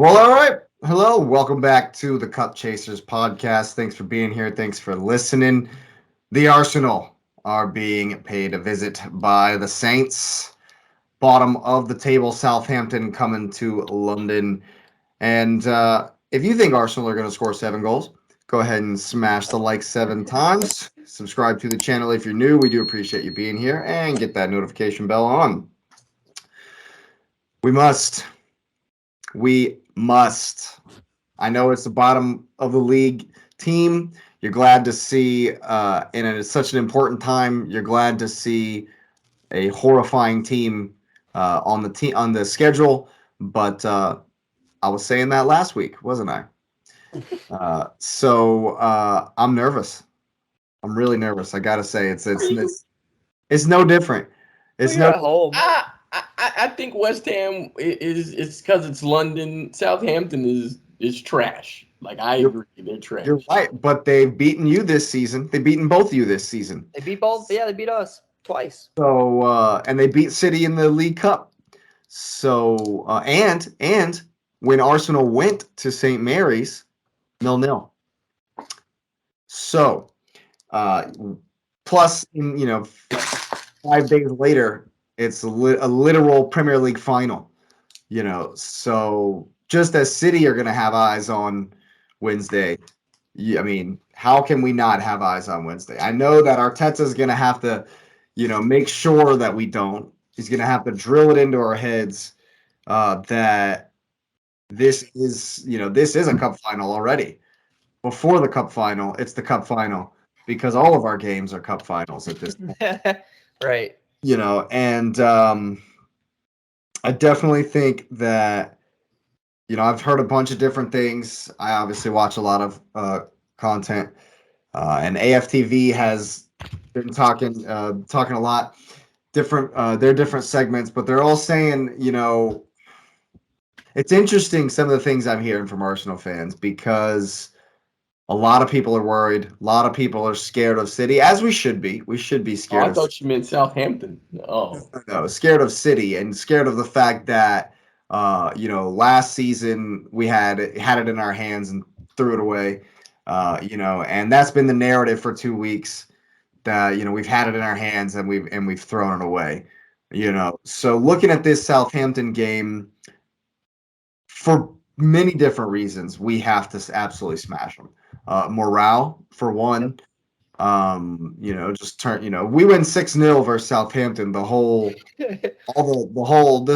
Well, all right. Hello. Welcome back to the Cup Chasers podcast. Thanks for being here. Thanks for listening. The Arsenal are being paid a visit by the Saints. Bottom of the table, Southampton coming to London. And if you think Arsenal are going to score 7 goals, go ahead and smash the like 7 times. Subscribe to the channel if you're new. We do appreciate you being here, and get that notification bell on. We must. We must. I know it's the bottom of the league team. You're glad to see, such an important time. You're glad to see a horrifying team on the schedule. But I was saying that last week, wasn't I? I'm nervous. I'm really nervous. I gotta say, it's no different. Well, It's you're no. at home. I think West Ham is it's because it's London. Southampton is trash. Like I You're, agree, they're you're trash. right, but they've beaten you this season. They've beaten both of you this season. They beat both. Yeah, they beat us twice. So and they beat City in the League Cup. So and when Arsenal went to St. Mary's, 0-0. So uh, plus, 5 days later, it's a literal Premier League final. So just as City are going to have eyes on Wednesday, I mean, how can we not have eyes on Wednesday? I know that Arteta's going to have to, make sure that we don't. He's going to have to drill it into our heads that this is a cup final already. Before the cup final, it's the cup final because all of our games are cup finals at this point. Right. And I definitely think that, I've heard a bunch of different things. I obviously watch a lot of content, and AFTV has been talking a lot different. Their different segments, but they're all saying, it's interesting some of the things I'm hearing from Arsenal fans because a lot of people are worried. A lot of people are scared of City, as we should be. We should be Oh, scared I of thought you meant Southampton. Oh, no, scared of City and scared of the fact that last season we had it in our hands and threw it away. And that's been the narrative for 2 weeks that we've had it in our hands and we've thrown it away. So looking at this Southampton game, for many different reasons, we have to absolutely smash them. Morale for one. Just we win 6-0 versus Southampton. This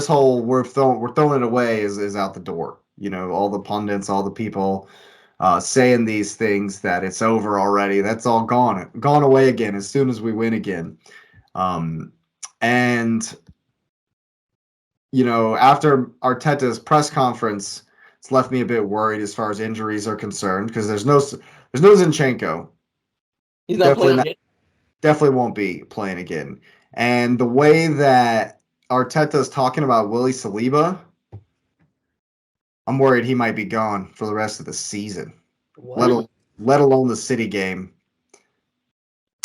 whole we're throwing it away is out the door. All the pundits, all the people saying these things that it's over already. That's all gone away again as soon as we win again. And after Arteta's press conference, it's left me a bit worried as far as injuries are concerned because there's no Zinchenko. he's not Definitely playing not. again. Definitely won't be playing again. And the way that Arteta's talking about Willie Saliba, I'm worried he might be gone for the rest of the season. What? Let alone the City game.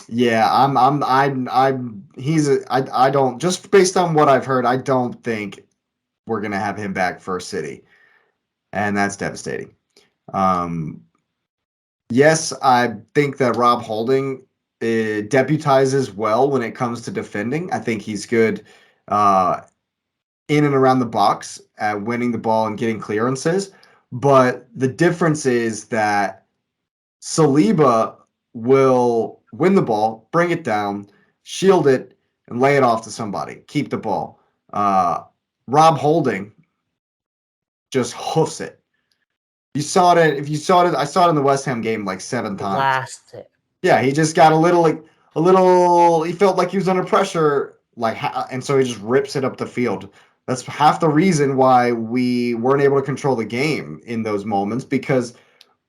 Yeah, I don't, just based on what I've heard, I don't think we're gonna have him back for City, and that's devastating. Yes, I think that Rob Holding deputizes well when it comes to defending. I think he's good in and around the box at winning the ball and getting clearances. But the difference is that Saliba will win the ball, bring it down, shield it, and lay it off to somebody. Keep the ball. Rob Holding just hoofs it. You saw it. If you saw it, I saw it in the West Ham game like 7 times. Blast it. Yeah, he just got a little. He felt like he was under pressure, and so he just rips it up the field. That's half the reason why we weren't able to control the game in those moments because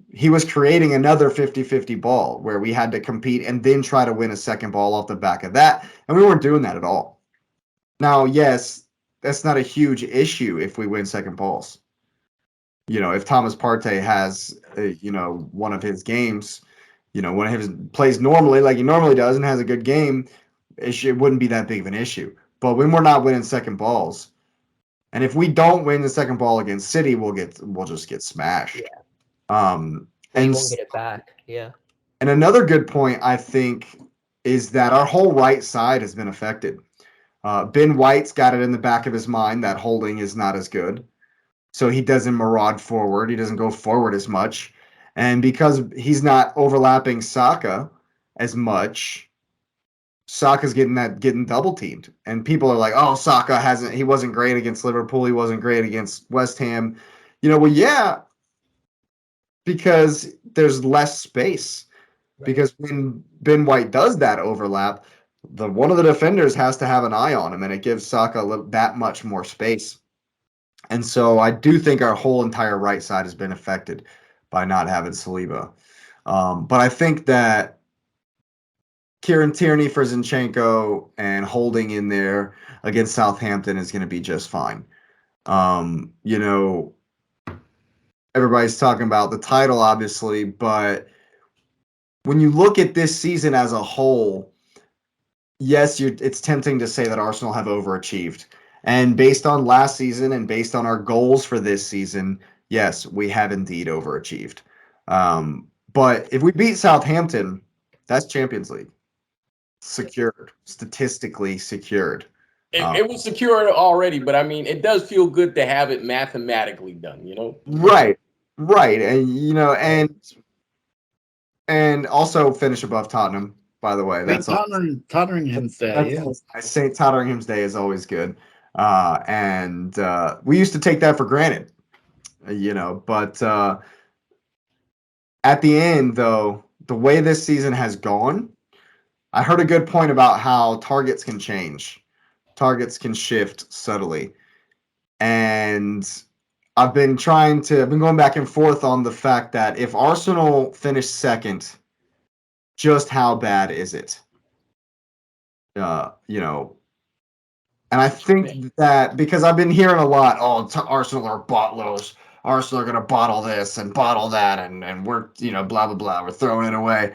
he was creating another 50-50 ball where we had to compete and then try to win a second ball off the back of that, and we weren't doing that at all. Now, yes, that's not a huge issue if we win second balls. If Thomas Partey has, one of his games, when he plays normally like he normally does and has a good game, it wouldn't be that big of an issue. But when we're not winning second balls, And if we don't win the second ball against City, we'll just get smashed. Yeah. Um, We and won't get it back. Yeah. and another good point I think is that our whole right side has been affected. Ben White's got it in the back of his mind that holding is not as good. So he doesn't maraude forward. He doesn't go forward as much. And because he's not overlapping Saka as much, Saka's getting double teamed. And people are like, "Oh, he wasn't great against Liverpool. He wasn't great against West Ham." Well, yeah, because there's less space. Right. Because when Ben White does that overlap, one of the defenders has to have an eye on him, and it gives Saka that much more space. And so I do think our whole entire right side has been affected by not having Saliba. But I think that Kieran Tierney for Zinchenko and Holding in there against Southampton is going to be just fine. Everybody's talking about the title, obviously, but when you look at this season as a whole, yes, it's tempting to say that Arsenal have overachieved. And based on last season and based on our goals for this season, yes, we have indeed overachieved. But if we beat Southampton, that's Champions League. Secured, statistically secured. It was secured already, but I mean, it does feel good to have it mathematically done, Right. And also finish above Tottenham, by the way. That's Tottenham's Day. Yeah. I say Tottenham's Day is always good. And we used to take that for granted, but at the end, though, the way this season has gone, I heard a good point about how targets can change. Targets can shift subtly. And I've been going back and forth on the fact that if Arsenal finish second, just how bad is it? And I think that because I've been hearing a lot, Arsenal are bottlos. Arsenal are going to bottle this and bottle that, and we're, blah, blah, blah. We're throwing it away.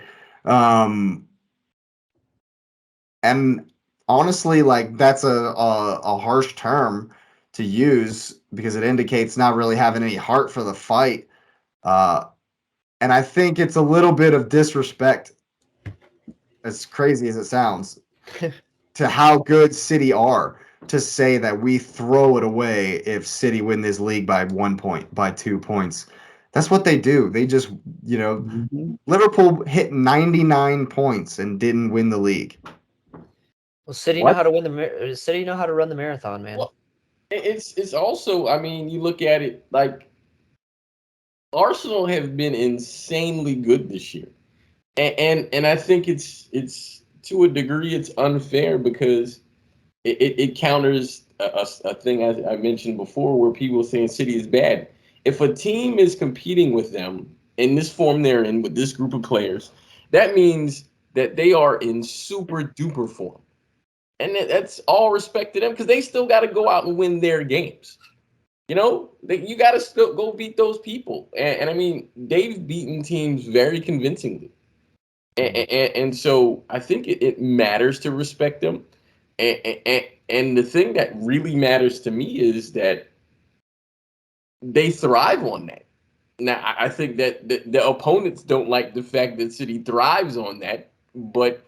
And honestly, like, that's a harsh term to use because it indicates not really having any heart for the fight. And I think it's a little bit of disrespect, as crazy as it sounds, to how good City are, to say that we throw it away if City win this league by 1 point, by 2 points. That's what they do. They just, Liverpool hit 99 points and didn't win the league. Well, City know how to City know how to run the marathon, man. Well, it's also, I mean, you look at it like Arsenal have been insanely good this year, and I think it's to a degree it's unfair because it counters a thing I mentioned before where people saying City is bad. If a team is competing with them in this form they're in with this group of players, that means that they are in super duper form. And that's all respect to them because they still got to go out and win their games. You got to still go beat those people. And I mean, they've beaten teams very convincingly. And so I think it matters to respect them. And the thing that really matters to me is that they thrive on that. Now, I think that the opponents don't like the fact that City thrives on that. But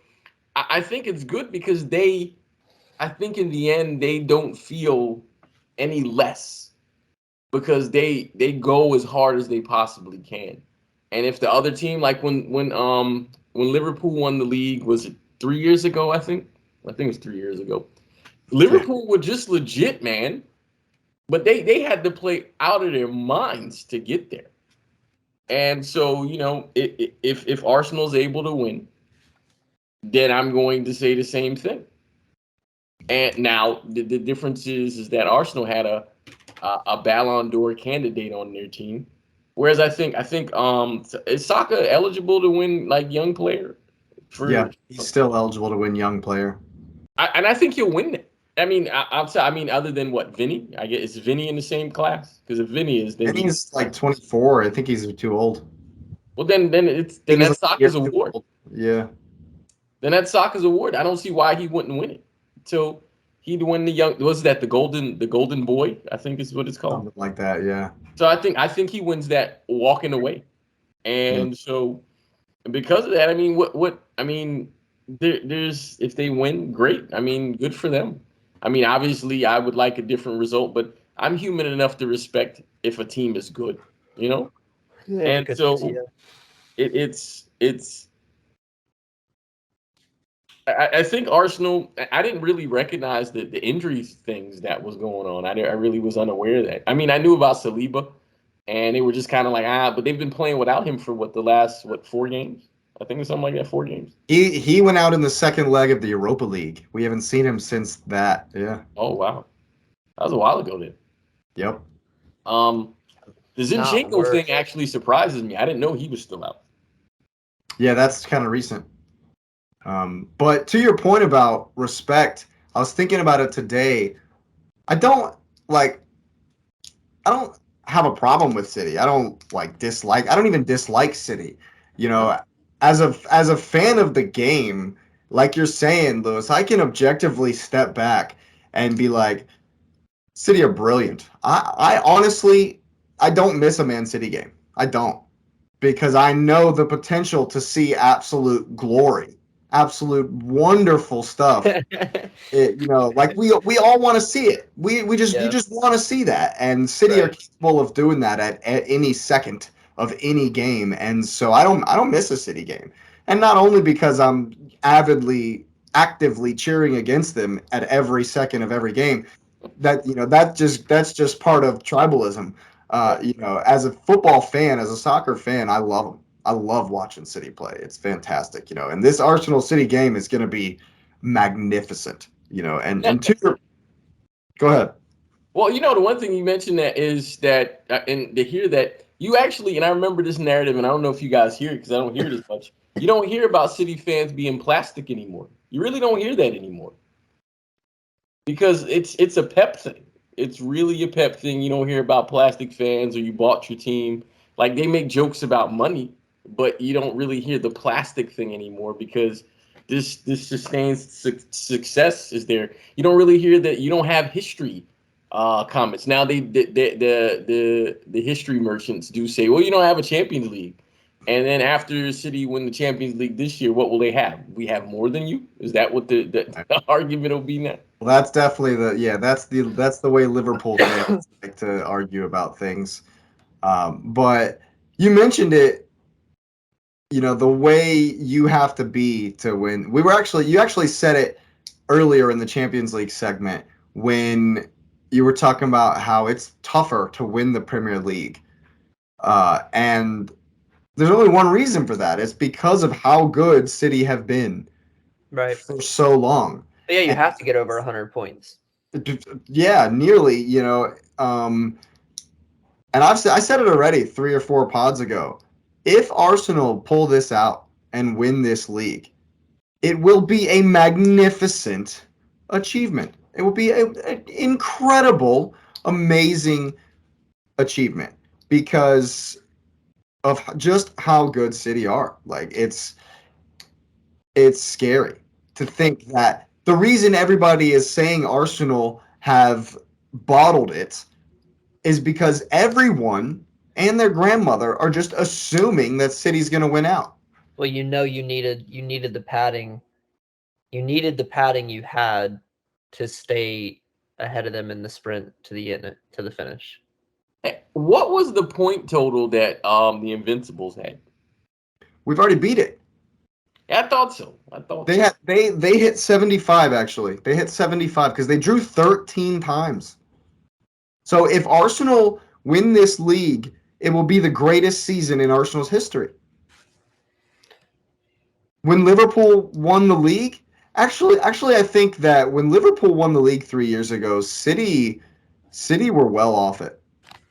I think it's good because I think in the end, they don't feel any less because they go as hard as they possibly can. And if the other team, like when Liverpool won the league, was it 3 years ago? I think it was 3 years ago. Liverpool were just legit, man. But they had to play out of their minds to get there. And so, if Arsenal's able to win, then I'm going to say the same thing. And now the difference is that Arsenal had a Ballon d'Or candidate on their team, whereas I think is Saka eligible to win like young player? He's still eligible to win young player, and I think he'll win it. I mean, other than what Vinny, I guess is Vinny in the same class because if Vinny is, then he's like 24. I think he's too old. Well, then that's Saka's award. Yeah. Then that's Saka's award. I don't see why he wouldn't win it. So He'd win the golden boy, I think is what it's called. Something like that, yeah. So I think he wins that walking away. And so because of that, I mean, there's if they win, great. I mean, good for them. I mean, obviously, I would like a different result, but I'm human enough to respect if a team is good, you know. And so it's. I think Arsenal. I didn't really recognize the injury things that was going on. I really was unaware of that. I mean, I knew about Saliba, and they were just kind of like but they've been playing without him for the last 4 games. I think it's something like that, 4 games. He went out in the second leg of the Europa League. We haven't seen him since that. Yeah. Oh wow, that was a while ago then. Yep. The Zinchenko thing actually surprises me. I didn't know he was still out. Yeah, that's kind of recent. But to your point about respect, I was thinking about it today. I don't have a problem with City. I don't even dislike City. You know, as a fan of the game, like you're saying, Lewis, I can objectively step back and be like, City are brilliant. I honestly, I don't miss a Man City game. I don't, because I know the potential to see absolute glory, absolute wonderful stuff. Like we all want to see it. You just want to see that, and City are capable of doing that at any second of any game. And so I don't miss a City game, and not only because I'm actively cheering against them at every second of every game. That's just part of tribalism. As a football fan, as a soccer fan, I love them. I love watching City play. It's fantastic, and this Arsenal City game is going to be magnificent, and go ahead. Well, the one thing you mentioned that is that, and to hear that you actually, and I remember this narrative, and I don't know if you guys hear it because I don't hear it as much. You don't hear about City fans being plastic anymore. You really don't hear that anymore because it's a pep thing. It's really a pep thing. You don't hear about plastic fans or you bought your team. Like they make jokes about money, but you don't really hear the plastic thing anymore because this sustained success is there. You don't really hear that. You don't have history comments now. The history merchants do say, well, you don't have a Champions League, and then after City win the Champions League this year, what will they have? We have more than you. Is that what the argument will be now? Well, that's definitely that's the way Liverpool fans like to argue about things. But you mentioned it. The way you have to be to win. You actually said it earlier in the Champions League segment when you were talking about how it's tougher to win the Premier League. And there's only one reason for that. It's because of how good City have been for so long. But yeah, you have to get over 100 points. Yeah, nearly, and I said it already 3 or 4 pods ago. If Arsenal pull this out and win this league, it will be a magnificent achievement. It will be an incredible, amazing achievement because of just how good City are. Like it's scary to think that the reason everybody is saying Arsenal have bottled it is because everyone and their grandmother are just assuming that City's going to win out. Well, you needed the padding. You needed the padding you had to stay ahead of them in the sprint to the finish. What was the point total that the Invincibles had? We've already beat it. Yeah, I thought so. They hit 75 actually. They hit 75 because they drew 13 times. So if Arsenal win this league, it will be the greatest season in Arsenal's history. When Liverpool won the league, actually, I think that when Liverpool won the league 3 years ago, City were well off it.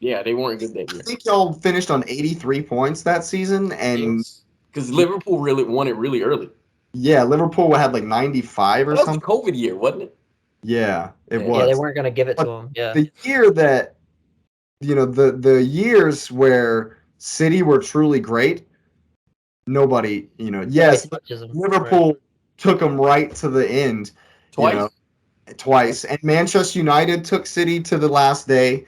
Yeah, they weren't good that year. I think y'all finished on 83 points that season, and because Liverpool really won it really early. Yeah, Liverpool had like 95 or something. That was the COVID year, wasn't it? Yeah, it was. Yeah, they weren't going to give it to them. Yeah. The year that, the years where City were truly great, nobody, yes, Liverpool took them right to the end. Twice? twice. And Manchester United took City to the last day,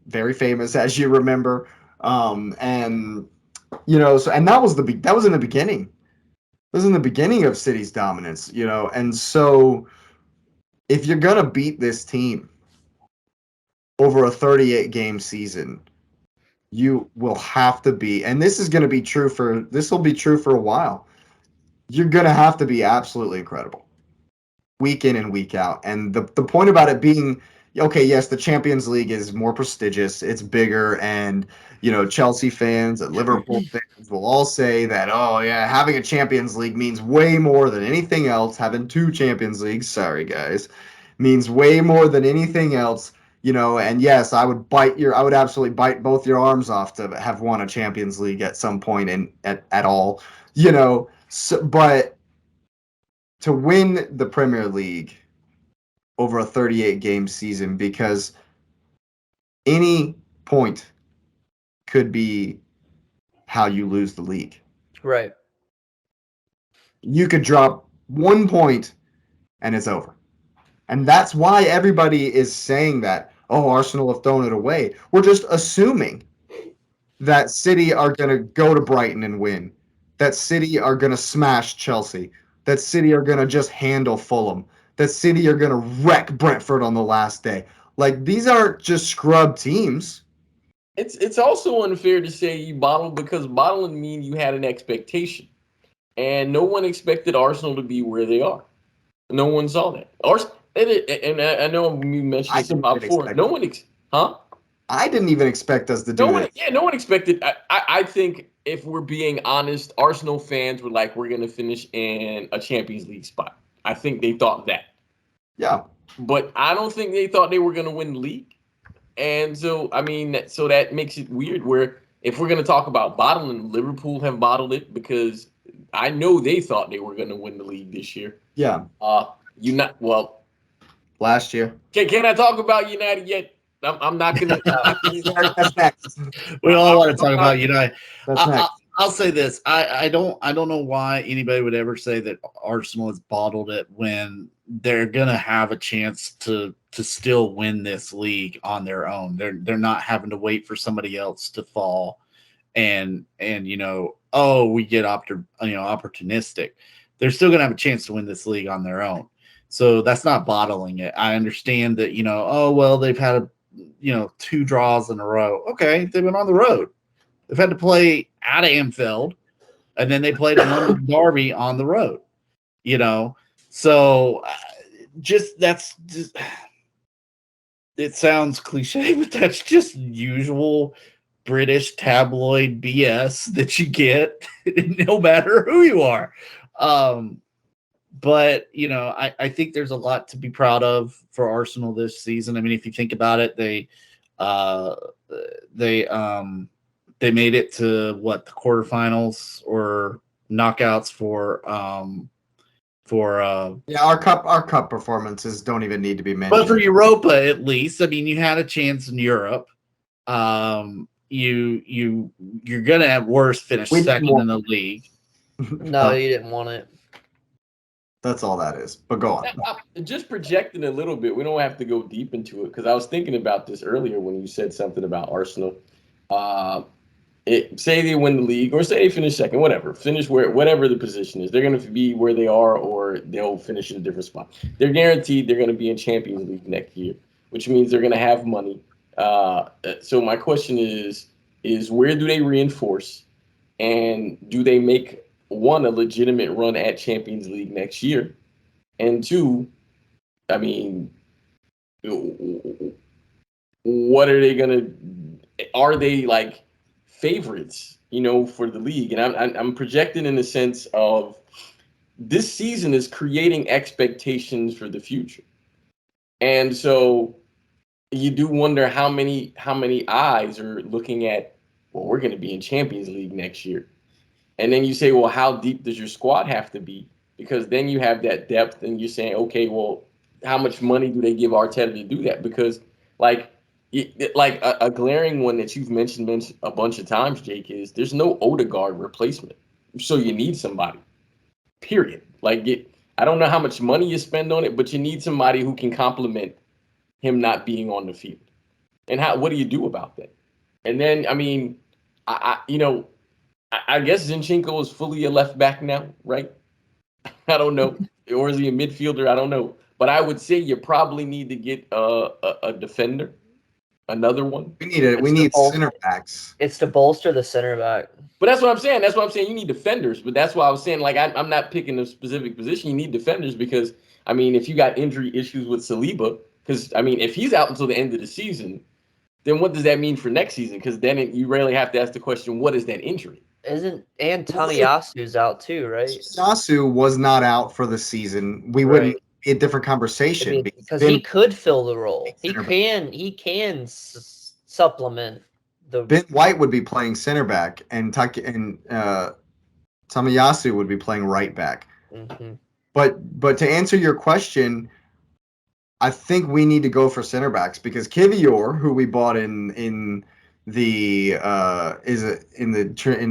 very famous, as you remember. And so and that was in the beginning. It was in the beginning of City's dominance, and so if you're gonna beat this team over a 38 game season, you will have to be, and this will be true for a while. You're gonna have to be absolutely incredible, week in and week out. And the point about it being, okay, yes, the Champions League is more prestigious, it's bigger, and Chelsea fans and Liverpool fans will all say that, oh yeah, having a Champions League means way more than anything else. Having two Champions Leagues, sorry guys, means way more than anything else. And yes, I would absolutely bite both your arms off to have won a Champions League at some point at all. But to win the Premier League over a 38 game season, because any point could be how you lose the league. Right. You could drop 1 point and it's over. And that's why everybody is saying that, oh, Arsenal have thrown it away. We're just assuming that City are going to go to Brighton and win, that City are going to smash Chelsea, that City are going to just handle Fulham, that City are going to wreck Brentford on the last day. Like, these aren't just scrub teams. It's also unfair to say you bottled, because bottling means you had an expectation. And no one expected Arsenal to be where they are. No one saw that. And I know we mentioned this about before. No one, I didn't even expect us to do that. Yeah, no one expected. I think if we're being honest, Arsenal fans were like, we're going to finish in a Champions League spot. I think they thought that. Yeah. But I don't think they thought they were going to win the league. And so, I mean, so that makes it weird where if we're going to talk about bottling, Liverpool have bottled it because I know they thought they were going to win the league this year. Yeah. Last year. Can I talk about United yet? I'm not going to. That's next. We all want to talk about United. I'll say this. I don't know why anybody would ever say that Arsenal has bottled it when they're gonna have a chance to still win this league on their own. They're not having to wait for somebody else to fall and we get opportunistic. They're still gonna have a chance to win this league on their own. So that's not bottling it. I understand that, they've had 2 draws in a row. Okay, they've been on the road. They've had to play at Anfield, and then they played a London derby on the road. So it sounds cliche, but that's just usual British tabloid BS that you get no matter who you are. But I think there's a lot to be proud of for Arsenal this season. I mean, if you think about it, they made it to the quarterfinals or knockouts for our cup performances don't even need to be mentioned. But for Europa, at least, I mean, you had a chance in Europe. You're gonna have worse finish second in the league. No, you didn't want it. That's all that is. But go on. Just projecting a little bit. We don't have to go deep into it because I was thinking about this earlier when you said something about Arsenal. Say they win the league or say they finish second, whatever the position is. They're going to be where they are or they'll finish in a different spot. They're guaranteed they're going to be in Champions League next year, which means they're going to have money. So my question is where do they reinforce and do they make, one, a legitimate run at Champions League next year? And two, I mean, what are they going to – are they like favorites, for the league? And I'm projecting in the sense of this season is creating expectations for the future. And so you do wonder how many eyes are looking at, well, we're going to be in Champions League next year. And then you say, well, how deep does your squad have to be? Because then you have that depth and you're saying, okay, well, how much money do they give Arteta to do that? Because a glaring one that you've mentioned a bunch of times, Jake, is there's no Odegaard replacement. So you need somebody, period. I don't know how much money you spend on it, but you need somebody who can complement him not being on the field. And what do you do about that? And then, I mean, I guess Zinchenko is fully a left back now, right? I don't know. Or is he a midfielder? I don't know. But I would say you probably need to get a defender, another one. We need center backs. It's to bolster the center back. But that's what I'm saying. That's what I'm saying. You need defenders. But that's why I was saying, like, I'm not picking a specific position. You need defenders because, I mean, if you got injury issues with Saliba, because, I mean, if he's out until the end of the season, then what does that mean for next season? Because then you rarely have to ask the question, what is that injury? And Tomiyasu's out too, right? Yasu was not out for the season. We wouldn't be a different conversation because he could fill the role. He can supplement the. Ben White would be playing center back, and Tomiyasu would be playing right back. Mm-hmm. But to answer your question, I think we need to go for center backs because Kivior, who we bought in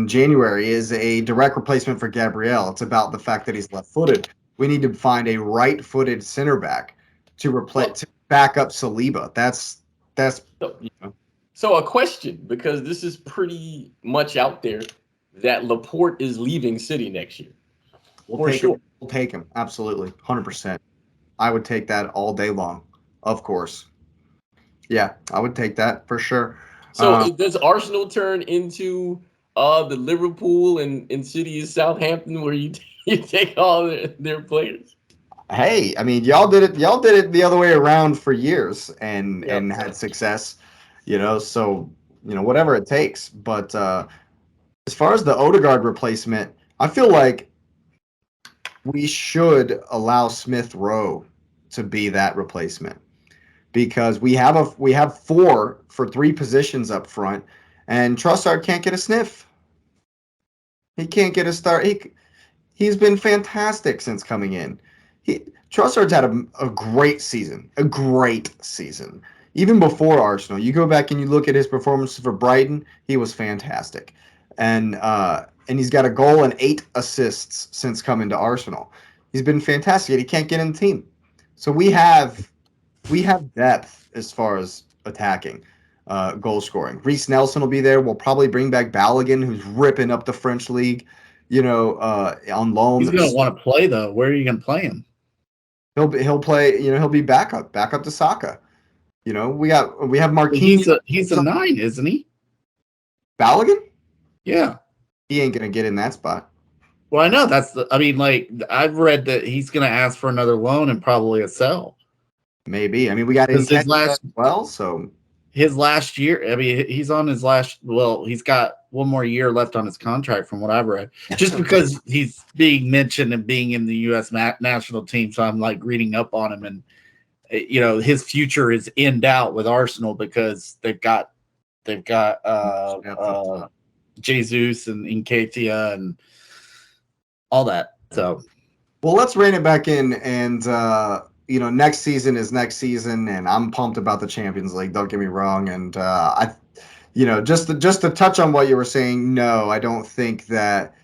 January, is a direct replacement for Gabriel. It's about the fact that he's left-footed. We need to find a right-footed center back to back up Saliba. That's So a question, because this is pretty much out there, that Laporte is leaving City next year. We'll take him. Absolutely. 100%. I would take that all day long. Of course. Yeah, I would take that for sure. So does Arsenal turn into the Liverpool and City of Southampton where you take all their players? Hey, I mean, y'all did it the other way around for years and had success, so, whatever it takes. But as far as the Odegaard replacement, I feel like we should allow Smith Rowe to be that replacement because we have 4 for 3 positions up front, and Trossard can't get a sniff. He can't get a start. He's been fantastic since coming in. Trossard's had a great season, Even before Arsenal, you go back and you look at his performances for Brighton, he was fantastic. And he's got a goal and 8 assists since coming to Arsenal. He's been fantastic. He can't get in the team. So we have depth as far as attacking, goal scoring. Reece Nelson will be there. We'll probably bring back Balogun, who's ripping up the French league, on loan. He's going to want to play, though. Where are you going to play him? He'll play, he'll be backup to Saka. We have Marquinhos. He's a 9, isn't he? Balogun? Yeah. He ain't going to get in that spot. Well, I know I've read that he's going to ask for another loan and probably a sell. Maybe. I mean, we got his last as well, so his last year. I mean, he's on his last. Well, he's got one more year left on his contract, from what I've read. Just because he's being mentioned and being in the U.S. national team, so I'm like reading up on him, and his future is in doubt with Arsenal because they've got Jesus and Nketiah and all that. So, well, let's rein it back in, and next season is next season, and I'm pumped about the Champions League. Don't get me wrong, and just to touch on what you were saying, no, I don't think that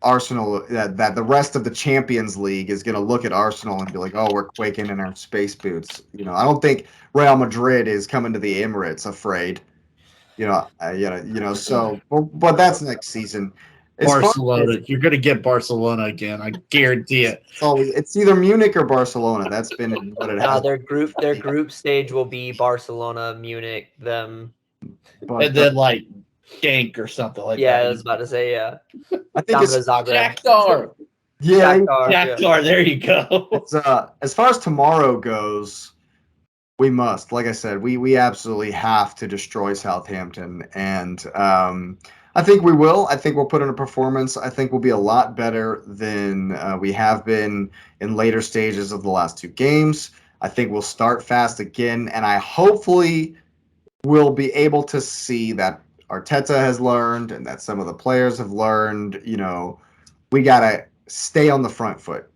Arsenal that the rest of the Champions League is going to look at Arsenal and be like, oh, we're quaking in our space boots. I don't think Real Madrid is coming to the Emirates afraid. So, but that's next season. Barcelona, you're going to get Barcelona again. I guarantee it. It's either Munich or Barcelona. That's been what it has. Their group stage will be Barcelona, Munich, them, and then like Genk or something like that. Yeah, I was about to say, yeah. I think it's Shakhtar. Yeah, Shakhtar. There you go. It's, as far as tomorrow goes, we must. Like I said, we absolutely have to destroy Southampton, and I think we will. I think we'll put in a performance. I think we'll be a lot better than we have been in later stages of the last 2 games. I think we'll start fast again, and I hopefully will be able to see that Arteta has learned and that some of the players have learned, we got to stay on the front foot.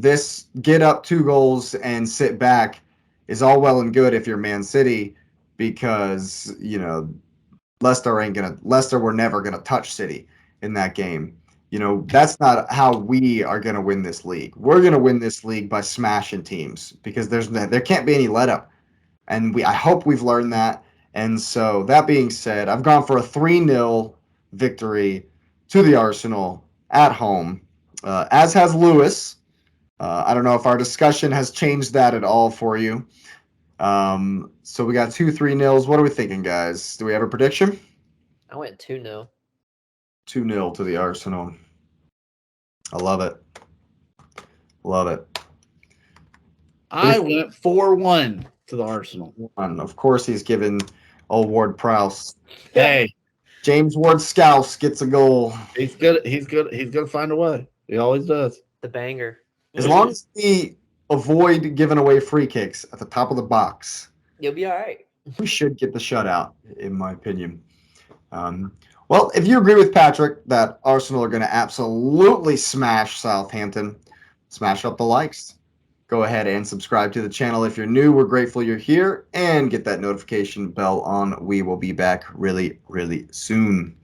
This get up 2 goals and sit back is all well and good if you're Man City because, Leicester were never going to touch City in that game. that's not how we are going to win this league. We're going to win this league by smashing teams because there can't be any let up. And I hope we've learned that. And so that being said, I've gone for a 3-0 victory to the Arsenal at home, as has Lewis. I don't know if our discussion has changed that at all for you. So we got 2-3-0s. What are we thinking, guys? Do we have a prediction? I went 2-0. 2-0 to the Arsenal. I love it. Love it. I went 4-1 to the Arsenal. And of course, he's given old Ward Prowse. Hey, James Ward-Prowse gets a goal. he's good. He's good. He's gonna find a way. He always does. The banger. As long as we avoid giving away free kicks at the top of the box, You'll be all right. we should get the shutout, in my opinion. Well, if you agree with Patrick that Arsenal are going to absolutely smash Southampton, smash up the likes. Go ahead and subscribe to the channel if you're new. We're grateful you're here. And get that notification bell on. We will be back really, really soon.